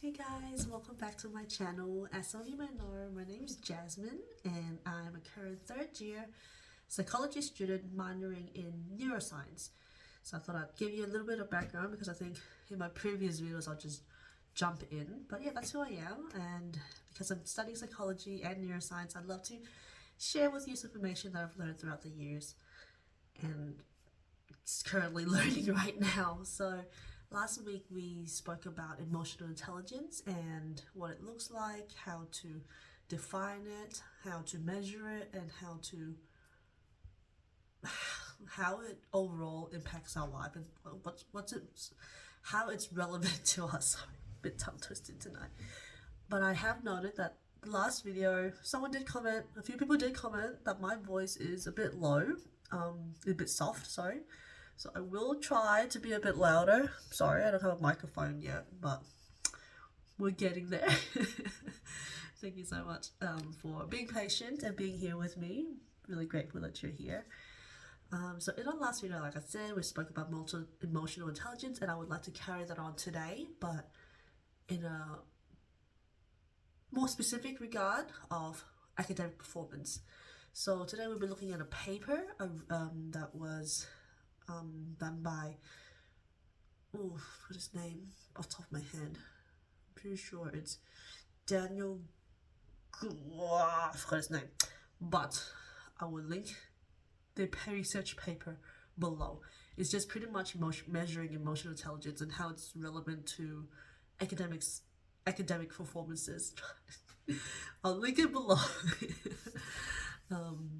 Hey guys, welcome back to my channel. As some of you might know, my name is Jasmine and I'm a current third year psychology student minoring in neuroscience. So I thought I'd give you a little bit of background because I think in my previous videos I'll just jump in. But yeah, that's who I am, and because I'm studying psychology and neuroscience, I'd love to share with you some information that I've learned throughout the years and currently learning right now. So last week we spoke about emotional intelligence and what it looks like, how to define it, how to measure it, and how it overall impacts our life and how it's relevant to us. Sorry, a bit tongue twisted tonight. But I have noted that the last video, a few people did comment that my voice is a bit low, a bit soft, sorry. So I will try to be a bit louder. Sorry, I don't have a microphone yet, but we're getting there. Thank you so much for being patient and being here with me. Really grateful that you're here. So in our last video, like I said, we spoke about emotional intelligence, and I would like to carry that on today, but in a more specific regard of academic performance. So today we'll be looking at a paper that was done by, what's his name off the top of my head? I'm pretty sure it's Daniel, I forgot his name, but I will link the research paper below. It's just pretty much measuring emotional intelligence and how it's relevant to academic performances. I'll link it below.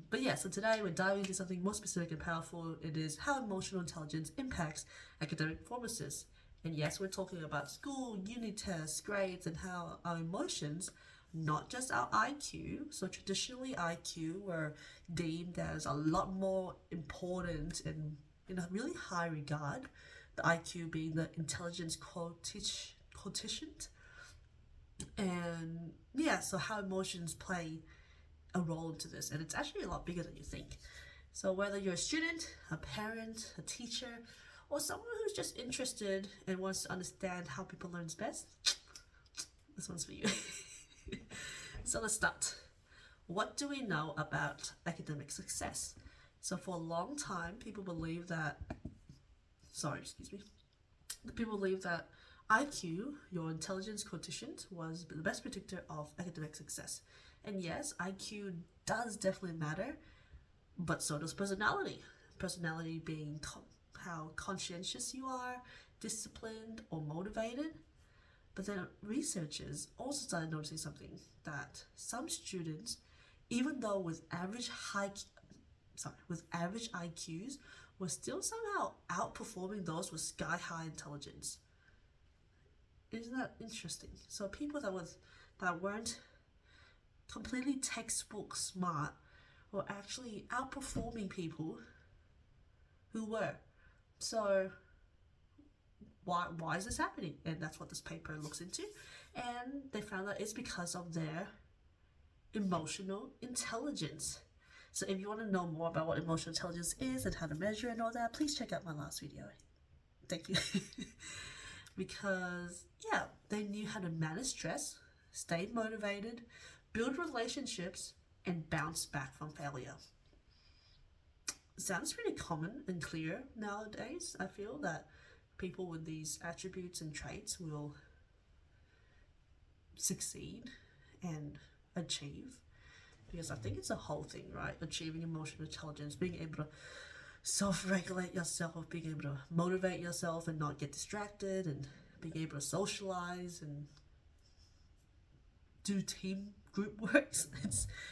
But yeah, so today we're diving into something more specific and powerful. It is how emotional intelligence impacts academic performances. And yes, we're talking about school, unit tests, grades, and how our emotions, not just our IQ. So traditionally IQ were deemed as a lot more important and in a really high regard, the IQ being the intelligence quotient. And yeah, so how emotions play a role into this, and it's actually a lot bigger than you think. So whether you're a student, a parent, a teacher, or someone who's just interested and wants to understand how people learn best, this one's for you. So let's start. What do we know about academic success? So for a long time, people believe that IQ, your intelligence quotient, was the best predictor of academic success. And yes, IQ does definitely matter, but so does personality. Personality being how conscientious you are, disciplined, or motivated. But then researchers also started noticing something, that some students, even though with average IQs, were still somehow outperforming those with sky-high intelligence. Isn't that interesting? So people that weren't completely textbook smart were actually outperforming people who were. So why is this happening? And that's what this paper looks into. And they found that it's because of their emotional intelligence. So if you want to know more about what emotional intelligence is and how to measure and all that, please check out my last video. Thank you. Because yeah, they knew how to manage stress, stay motivated, build relationships, and bounce back from failure. Sounds pretty common and clear nowadays. I feel that people with these attributes and traits will succeed and achieve, because I think it's a whole thing, right? Achieving emotional intelligence, being able to self-regulate yourself, being able to motivate yourself and not get distracted, and being able to socialize and do group works.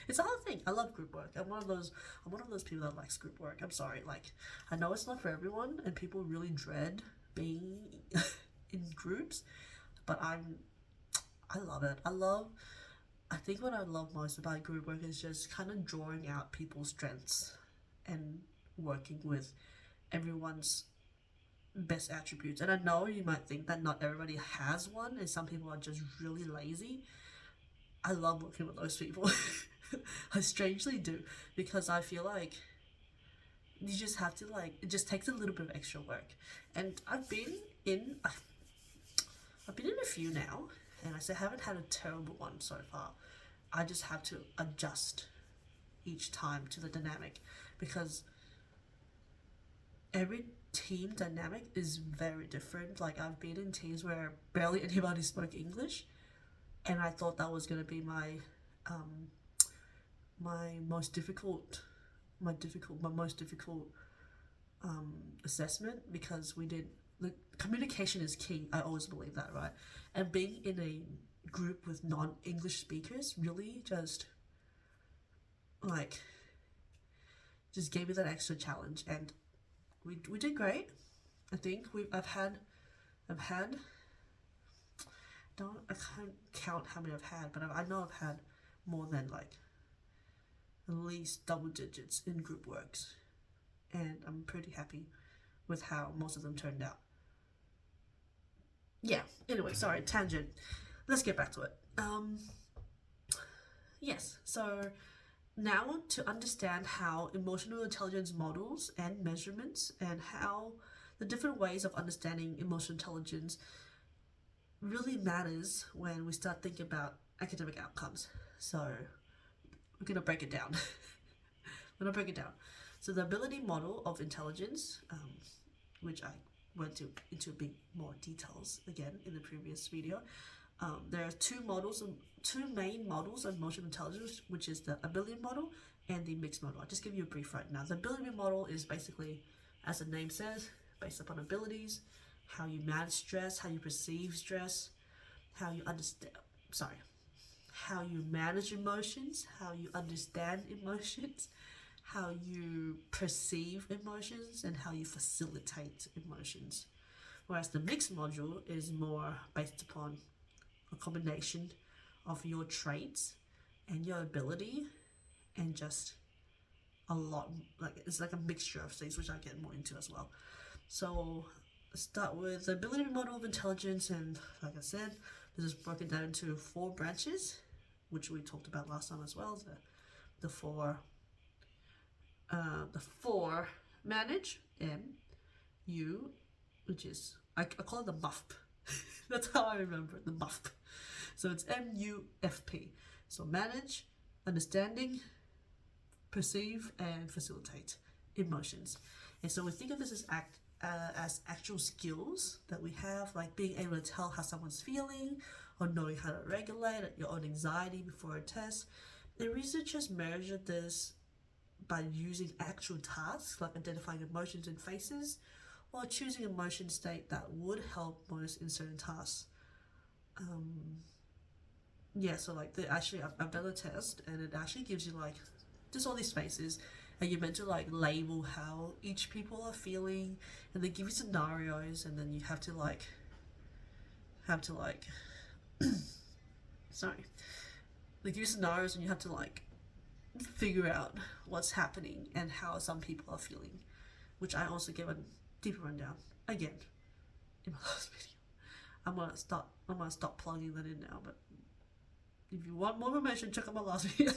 It's a whole thing. I love group work. I'm one of those people that likes group work. I'm sorry, like, I know it's not for everyone and people really dread being in groups, but I love it. I think what I love most about group work is just kind of drawing out people's strengths and working with everyone's best attributes. And I know you might think that not everybody has one and some people are just really lazy. I love working with those people. I strangely do, because I feel like you just have to, it just takes a little bit of extra work. And I've been in a few now, and I say I haven't had a terrible one so far. I just have to adjust each time to the dynamic, because every team dynamic is very different. Like, I've been in teams where barely anybody spoke English, and I thought that was going to be my most difficult assessment, because the communication is key. I always believe that, right? And being in a group with non-English speakers really just gave me that extra challenge, and we did great. I think I can't count how many I've had, but I know I've had more than like at least double digits in group works, and I'm pretty happy with how most of them turned out. Yeah, anyway, sorry, tangent. Let's get back to it. Yes, so now to understand how emotional intelligence models and measurements, and how the different ways of understanding emotional intelligence really matters when we start thinking about academic outcomes. So we're going to break it down. So the ability model of intelligence, which I went into a bit more details again in the previous video. There are two main models of emotional intelligence, which is the ability model and the mixed model. I'll just give you a brief right now. The ability model is basically, as the name says, based upon abilities, how you manage stress, how you perceive stress, how you manage emotions, how you understand emotions, how you perceive emotions, and how you facilitate emotions. Whereas the mixed module is more based upon a combination of your traits and your ability, and just a lot, it's like a mixture of things, which I get more into as well. So start with the ability model of intelligence, and like I said, this is broken down into 4 branches, which we talked about last time as well. The four manage, M-U, which is, I call it the MUFP. That's how I remember it, the MUFP. So it's M-U-F-P. So manage, understanding, perceive, and facilitate emotions. And so we think of this as actual skills that we have, like being able to tell how someone's feeling, or knowing how to regulate your own anxiety before a test. The researchers measured this by using actual tasks, like identifying emotions in faces, or choosing emotion state that would help most in certain tasks. So like I've done a test, and it actually gives you like just all these faces, and you're meant to like label how each people are feeling, and they give you scenarios, and then you have to sorry, they give you scenarios, and you have to like figure out what's happening and how some people are feeling, which I also give a deeper rundown again in my last video. I'm gonna stop plugging that in now, but if you want more information, check out my last video.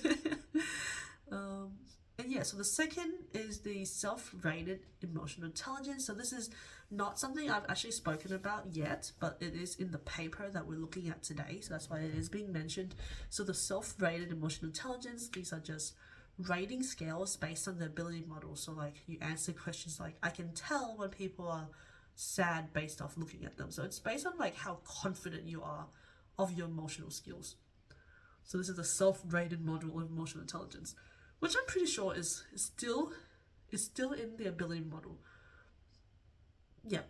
So the second is the self-rated emotional intelligence. So this is not something I've actually spoken about yet, but it is in the paper that we're looking at today, so that's why it is being mentioned. So the self-rated emotional intelligence, these are just rating scales based on the ability model. So like you answer questions like, I can tell when people are sad based off looking at them. So it's based on like how confident you are of your emotional skills. So this is a self-rated model of emotional intelligence, which I'm pretty sure is still in the ability model. It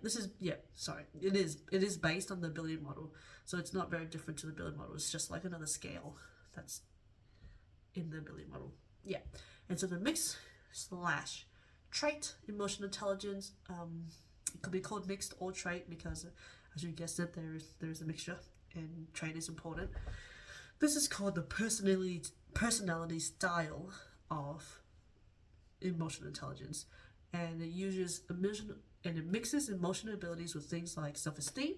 is based on the ability model, so it's not very different to the ability model. It's just like another scale that's in the ability model. And so the mixed / trait emotional intelligence, it could be called mixed or trait because, as you guessed it, there is a mixture, and trait is important. This is called the personality style of emotional intelligence, and it mixes emotional abilities with things like self-esteem,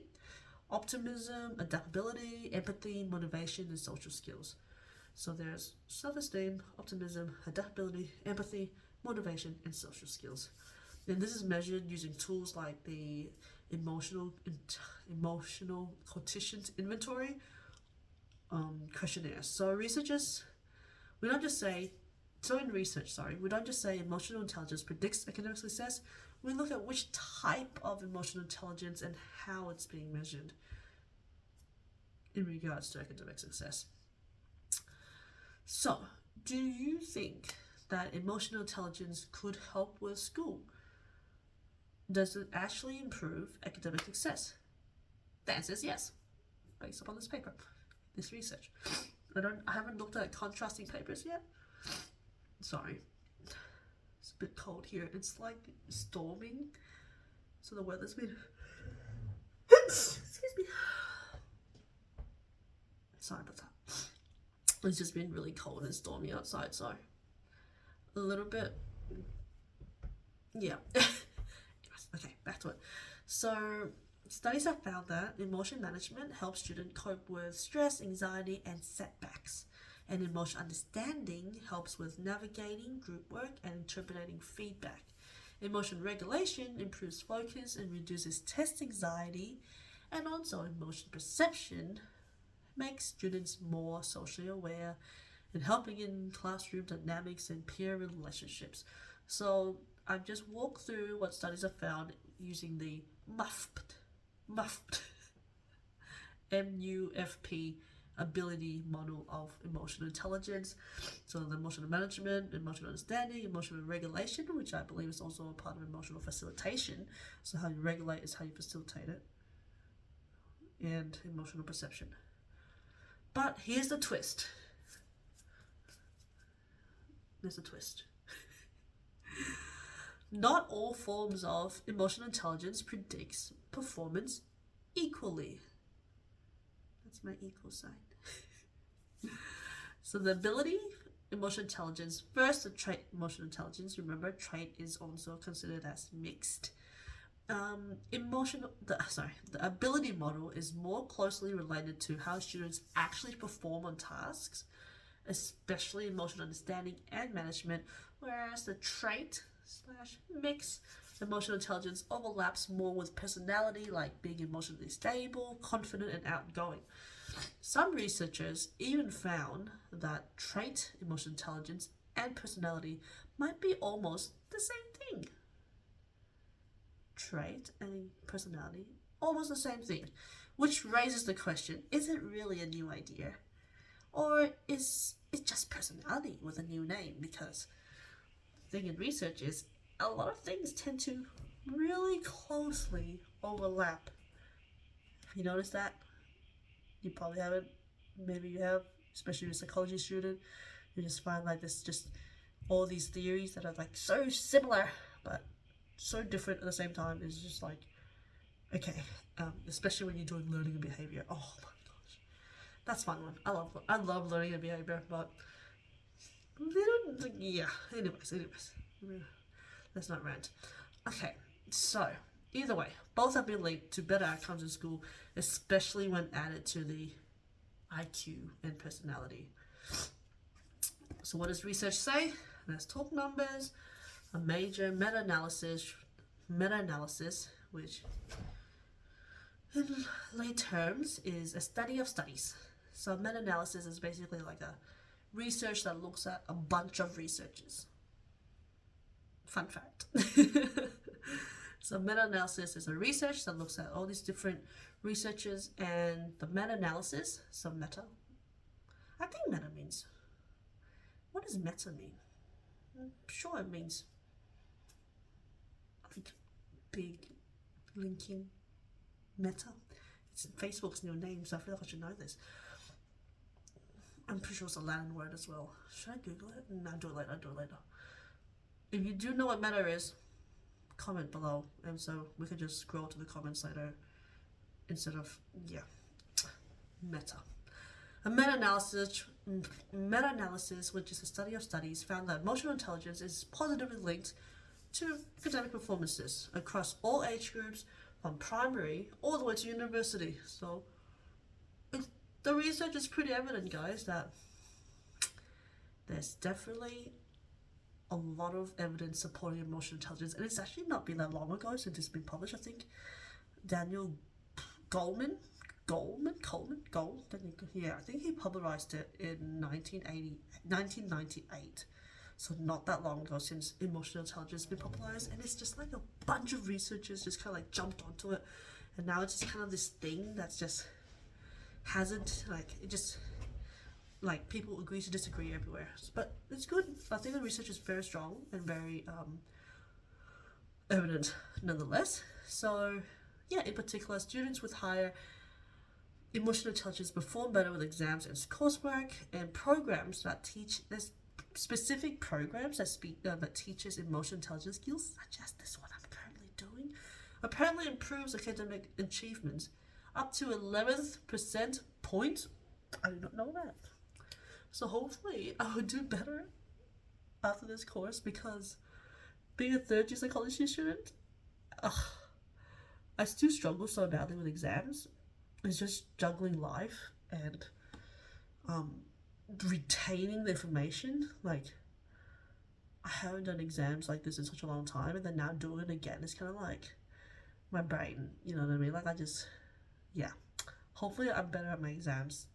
optimism, adaptability, empathy, motivation, and social skills. So there's self-esteem, optimism, adaptability, empathy, motivation, and social skills. And this is measured using tools like the emotional quotient inventory, questionnaires. So researchers, we don't just say, in research, we don't just say emotional intelligence predicts academic success. We look at which type of emotional intelligence and how it's being measured in regards to academic success. So, do you think that emotional intelligence could help with school? Does it actually improve academic success? The answer is yes, based upon this paper, this research. I haven't looked at contrasting papers yet. Sorry, it's a bit cold here. It's like storming, so the weather's been excuse me. Sorry about that. It's just been really cold and stormy outside, so a little bit, yeah. Okay, back to it. So studies have found that emotion management helps students cope with stress, anxiety, and setbacks. And emotional understanding helps with navigating group work and interpreting feedback. Emotion regulation improves focus and reduces test anxiety. And also emotion perception makes students more socially aware and helping in classroom dynamics and peer relationships. So I've just walked through what studies have found using the MUFP MUFP ability model of emotional intelligence. So the emotional management, emotional understanding, emotional regulation, which I believe is also a part of emotional facilitation. So how you regulate is how you facilitate it. And emotional perception. But here's the twist. There's a twist. Not all forms of emotional intelligence predicts performance equally. That's my equal sign. So the ability, emotional intelligence, first the trait emotional intelligence. Remember, trait is also considered as mixed. The ability model is more closely related to how students actually perform on tasks, especially emotional understanding and management, whereas the trait/mix emotional intelligence overlaps more with personality, like being emotionally stable, confident, and outgoing. Some researchers even found that trait emotional intelligence and personality might be almost the same thing. Trait and personality, almost the same thing, which raises the question, is it really a new idea? Or is it just personality with a new name? Because the thing in research is a lot of things tend to really closely overlap. Have you noticed that? You probably haven't. Maybe you have, especially if you're a psychology student. You just find like this, just all these theories that are like so similar, but so different at the same time. It's just like, okay, especially when you're doing learning and behavior. Oh my gosh, that's fun one. I love learning and behavior, but yeah. Anyways, let's not rant. Okay, so either way, both have been linked to better outcomes in school, especially when added to the IQ and personality. So what does research say? Let's talk numbers. A major meta-analysis, which in lay terms is a study of studies. So meta-analysis is basically like a research that looks at a bunch of researches. Fun fact. So meta-analysis is a research that looks at all these different researches, and the meta-analysis, so meta, I think meta means, what does meta mean? I'm sure it means like big, linking, meta. It's Facebook's new name, so I feel like I should know this. I'm pretty sure it's a Latin word as well. Should I Google it? No, I'll do it later. If you do know what meta is, comment below, and so we can just scroll to the comments later instead of, yeah, meta. A meta-analysis, which is a study of studies, found that emotional intelligence is positively linked to academic performances across all age groups, from primary all the way to university. So the research is pretty evident, guys, that there's definitely a lot of evidence supporting emotional intelligence, and it's actually not been that long ago since it's been published. I think Daniel Goleman Gold. Yeah, I think he popularized it in 1998. So not that long ago since emotional intelligence has been popularized, and it's just like a bunch of researchers just kind of like jumped onto it, and now it's just kind of this thing that's just hasn't like it just like people agree to disagree everywhere. But it's good. I think the research is very strong and very evident nonetheless. So yeah, in particular, students with higher emotional intelligence perform better with exams and coursework, and programs that teach there's specific programs that teaches emotional intelligence skills, such as this one I'm currently doing, apparently improves academic achievements up to 11th percent point. I did not know that. So hopefully I will do better after this course, because being a third year psychology student, I still struggle so badly with exams. It's just juggling life and retaining the information. Like, I haven't done exams like this in such a long time, and then now doing it again is kind of like my brain, you know what I mean? Like, yeah. Hopefully I'm better at my exams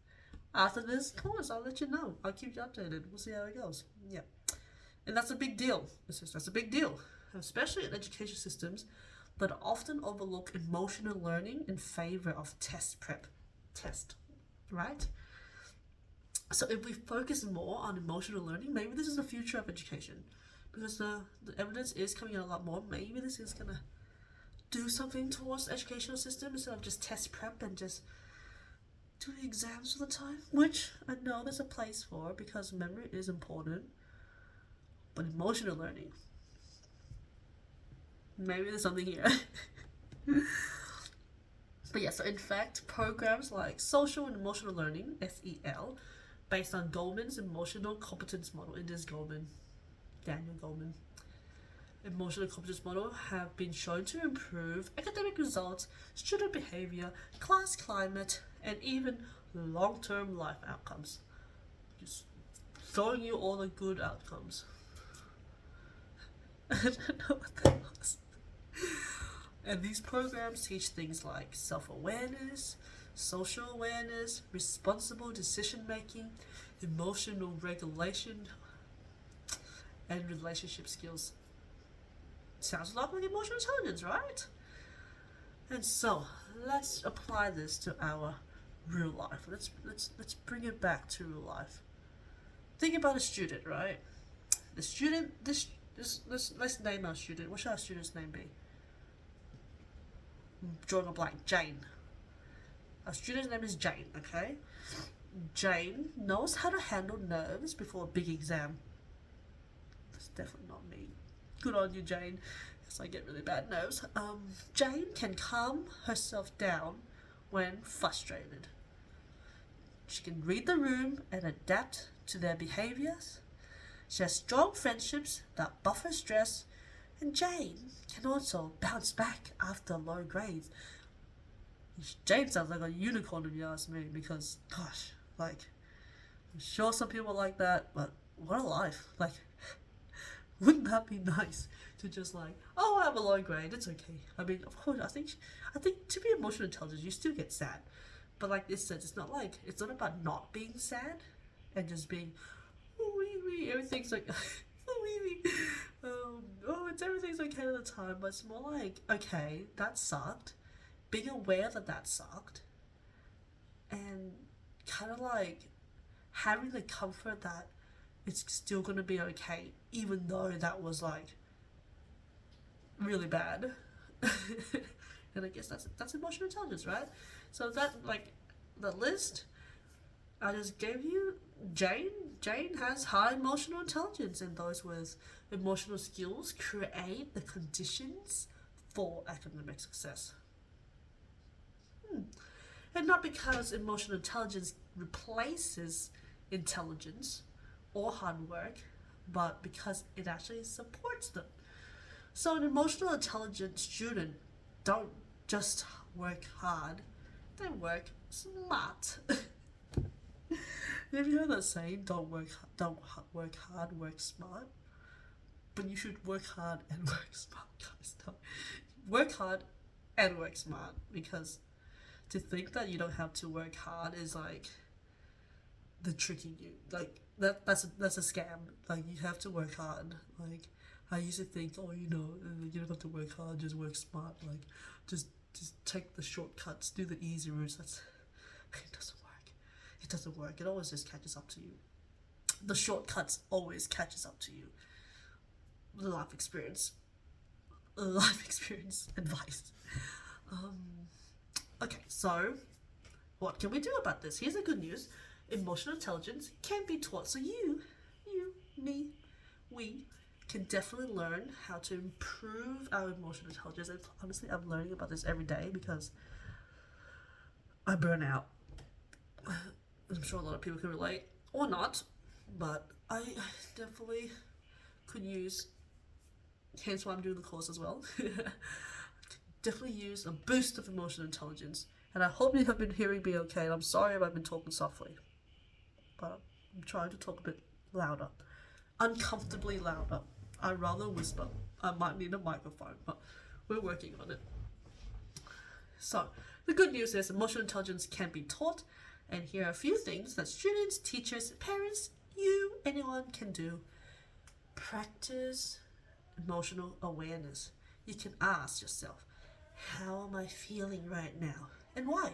after this course. I'll let you know. I'll keep you updated. We'll see how it goes. Yeah. And that's a big deal. That's a big deal, especially in education systems that often overlook emotional learning in favor of test, right? So if we focus more on emotional learning, maybe this is the future of education, because the evidence is coming out a lot more. Maybe this is gonna do something towards the educational system instead of just test prep and just do the exams all the time, which I know there's a place for because memory is important, but emotional learning, maybe there's something here. But yeah, so in fact, programs like social and emotional learning, SEL, based on Goleman's emotional competence model, it is Goleman, Daniel Goleman, emotional competence model, have been shown to improve academic results, student behavior, class climate, and even long-term life outcomes. Just throwing you all the good outcomes. I don't know what that was. And these programs teach things like self-awareness, social awareness, responsible decision-making, emotional regulation, and relationship skills. Sounds a lot like emotional intelligence, right? And so let's apply this to our real life. Let's bring it back to real life. Think about a student, right? The student. Let's name our student. What should our student's name be? Drawing a blank. Jane. Our student's name is Jane. Okay. Jane knows how to handle nerves before a big exam. That's definitely not me. Good on you, Jane, because I get really bad nerves. Jane can calm herself down when frustrated. She can read the room and adapt to their behaviors. She has strong friendships that buffer stress, and Jane can also bounce back after low grades. Jane sounds like a unicorn if you ask me, because, gosh, like, I'm sure some people like that, but what a life. Like, wouldn't that be nice to just like, oh, I have a low grade, it's okay. I mean, of course, I think to be emotional intelligent, you still get sad. But like this says, it's not about not being sad and just being, everything's like, everything's okay at the time. But it's more like, okay, that sucked. Being aware that sucked. And kind of like having the comfort that it's still going to be okay, even though that was like really bad. And I guess that's emotional intelligence, right? So that, like, the list I just gave you, Jane has high emotional intelligence, and those with emotional skills create the conditions for academic success. And not because emotional intelligence replaces intelligence or hard work, but because it actually supports them. So an emotional intelligent student don't just work hard, they work smart. Have you heard that saying, don't work hard, work smart? But you should work hard and work smart, guys. No. Work hard and work smart, because to think that you don't have to work hard is like they're tricking you. Like that's a scam. Like you have to work hard. Like I used to think, oh, you don't have to work hard, just work smart. Like just take the shortcuts, do the easy routes. It doesn't work. It doesn't work. It always just catches up to you. The shortcuts always catches up to you. Life experience advice. Okay, so what can we do about this? Here's the good news. Emotional intelligence can be taught. So you, me, we can definitely learn how to improve our emotional intelligence. And honestly, I'm learning about this every day because I burn out. I'm sure a lot of people can relate, or not, but I definitely could use, hence why I'm doing the course as well, definitely use a boost of emotional intelligence. And I hope you have been hearing me okay, and I'm sorry if I've been talking softly, but I'm trying to talk a bit louder, uncomfortably louder. I'd rather whisper. I might need a microphone, but we're working on it. So, the good news is emotional intelligence can be taught, and here are a few things that students, teachers, parents, anyone can do. Practice emotional awareness. You can ask yourself, how am I feeling right now? And why?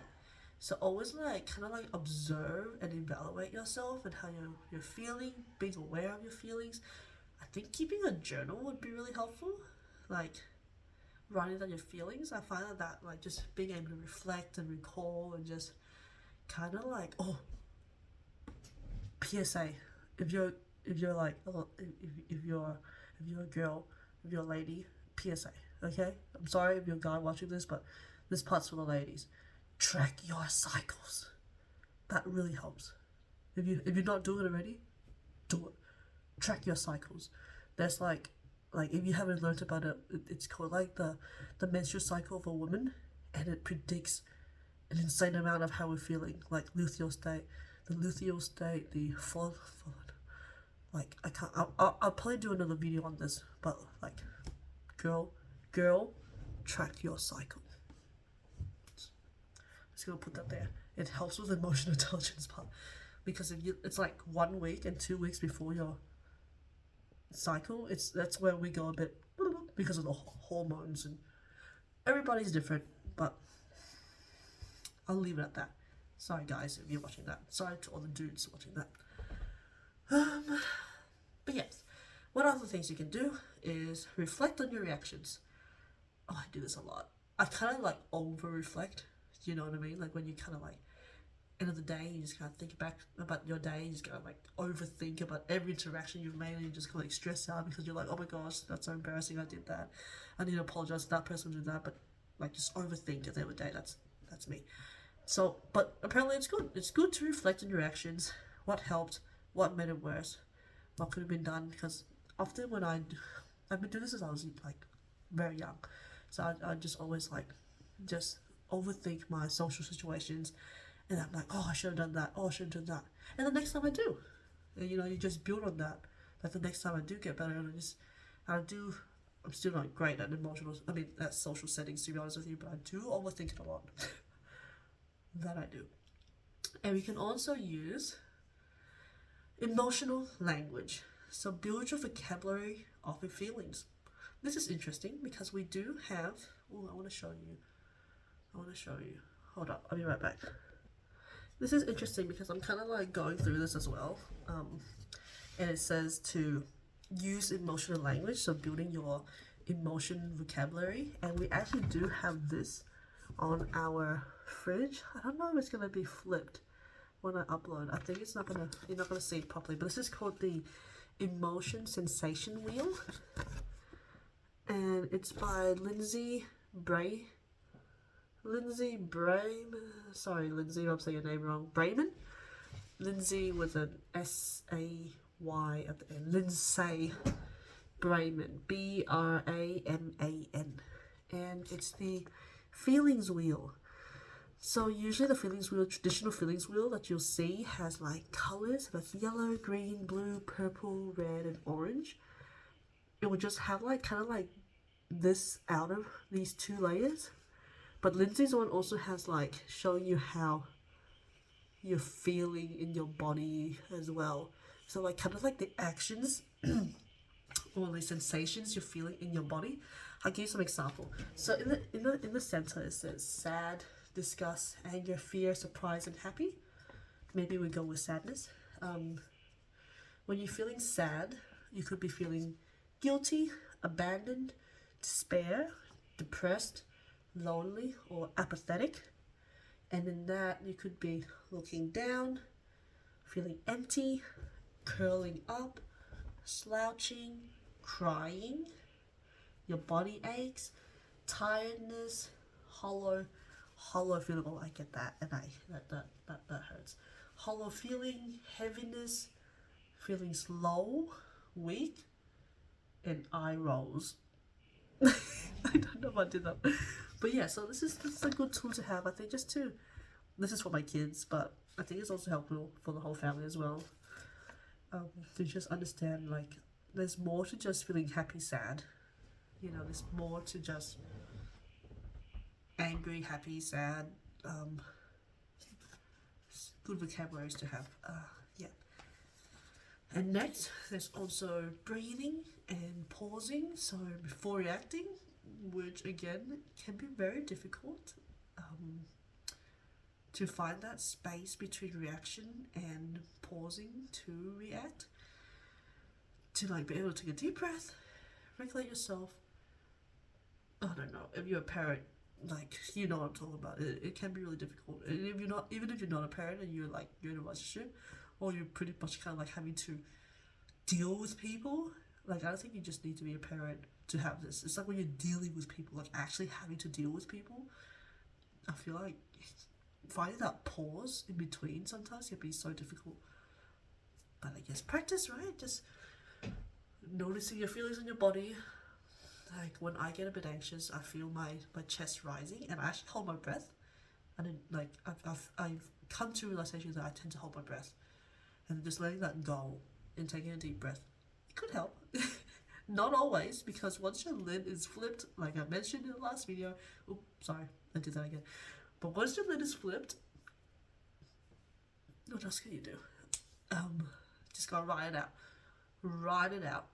So always kind of observe and evaluate yourself and how you're feeling, being aware of your feelings. I think keeping a journal would be really helpful. Writing down your feelings. I find that just being able to reflect and recall and just kind of PSA. If you're a girl, if you're a lady, PSA. Okay? I'm sorry if you're a guy watching this, but this part's for the ladies. Track your cycles. That really helps. If you're not doing it already, do it. Track your cycles. There's if you haven't learned about it, it's called the menstrual cycle of a woman, and it predicts an insane amount of how we're feeling, luteal state, the follow. I can't. I'll probably do another video on this, but girl, track your cycle. Just gonna put that there. It helps with emotional intelligence part, because it's 1 week and 2 weeks before your cycle. That's where we go a bit because of the hormones, and everybody's different. But I'll leave it at that. Sorry guys if you're watching that. Sorry to all the dudes watching that. But yes, what other things you can do is reflect on your reactions. Oh, I do this a lot. I kind of over reflect. You know what I mean? When you kind of end of the day, you just kind of think back about your day. You just kind of overthink about every interaction you've made, and you just kind of stress out because you're oh my gosh, that's so embarrassing. I did that. I need to apologize to that person who did that. But just overthink at the end of the day. That's me. So, but apparently it's good. It's good to reflect on your actions. What helped? What made it worse? What could have been done? Because often when I've been doing this since I was very young, so I just always just overthink my social situations, and I'm oh, I should have done that. Oh, I should have done that. And the next time I do, and you just build on that. The next time I do get better, and I'm still not great at at social settings, to be honest with you, but I do overthink it a lot. That I do. And we can also use emotional language. So build your vocabulary of your feelings. This is interesting because we do have, I want to show you. Hold up, I'll be right back. This is interesting because I'm kind of going through this as well. And it says to use emotional language, so building your emotion vocabulary. And we actually do have this on our fridge. I don't know if it's gonna be flipped when I upload. I think you're not gonna see it properly, but this is called the emotion sensation wheel, and it's by Lindsay Bray. Sorry Lindsay, I'm saying your name wrong. Brayman. Lindsay with an S-A-Y at the end. Lindsay Brayman. B-R-A-M-A-N. And it's the feelings wheel. So usually the traditional feelings wheel that you'll see has colors. That's yellow, green, blue, purple, red, and orange. It will just have kind of this out of these two layers. But Lindsay's one also has like showing you how you're feeling in your body as well. So like kind of like the actions or the sensations you're feeling in your body. I'll give you some example. So in the center it says sad, disgust, anger, fear, surprise, and happy. Maybe we go with sadness. When you're feeling sad, you could be feeling guilty, abandoned, despair, depressed, lonely, or apathetic. And in that, you could be looking down, feeling empty, curling up, slouching, crying, your body aches, tiredness, hollow feeling. Oh, I get that, and that hurts. Hollow feeling, heaviness, feeling slow, weak, and eye rolls. I don't know if I did that, but yeah. So this is a good tool to have. I think just to, this is for my kids, but I think it's also helpful for the whole family as well. To just understand like there's more to just feeling happy, sad. You know, there's more to just angry, happy, sad. Good vocabularies to have. Yeah. And next, there's also breathing and pausing. So before reacting, which again can be very difficult to find that space between reaction and pausing to react. To like be able to take a deep breath, regulate yourself. I don't know, if you're a parent, like you know what I'm talking about. It can be really difficult. And if you're not, even if you're not a parent and you're in a relationship, or you're pretty much kind of like having to deal with people, like I don't think you just need to be a parent to have this. It's like when you're dealing with people, like actually having to deal with people, I feel like finding that pause in between sometimes can be so difficult. But I guess practice, right? Just noticing your feelings in your body. Like when I get a bit anxious, I feel my chest rising, and I actually hold my breath. And then like I've come to realization that I tend to hold my breath, and just letting that go and taking a deep breath, it could help. Not always, because once your lid is flipped, like I mentioned in the last video, oops, sorry, I did that again. But once your lid is flipped, what else can you do? Just gotta ride it out.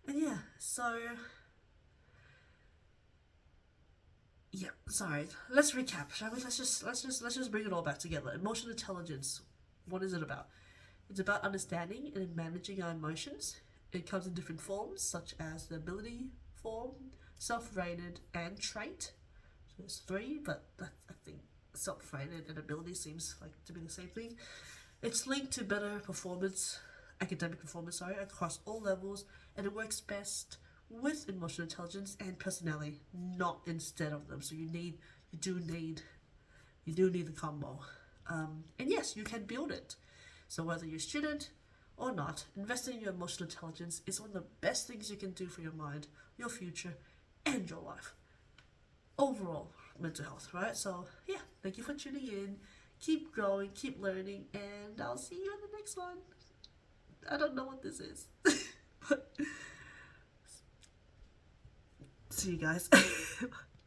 And yeah, so yeah, sorry. Let's recap, shall we? Let's just bring it all back together. Emotional intelligence. What is it about? It's about understanding and managing our emotions. It comes in different forms, such as the ability form, self-rated, and trait. So there's 3, but I think self-rated and ability seems like to be the same thing. It's linked to better performance, academic performance, across all levels, and it works best with emotional intelligence and personality, not instead of them. So you do need the combo. And yes, you can build it. So whether you're a student or not, investing in your emotional intelligence is one of the best things you can do for your mind, your future, and your life. Overall mental health, right? So yeah, thank you for tuning in. Keep growing, keep learning, and I'll see you in the next one. I don't know what this is. But see you guys.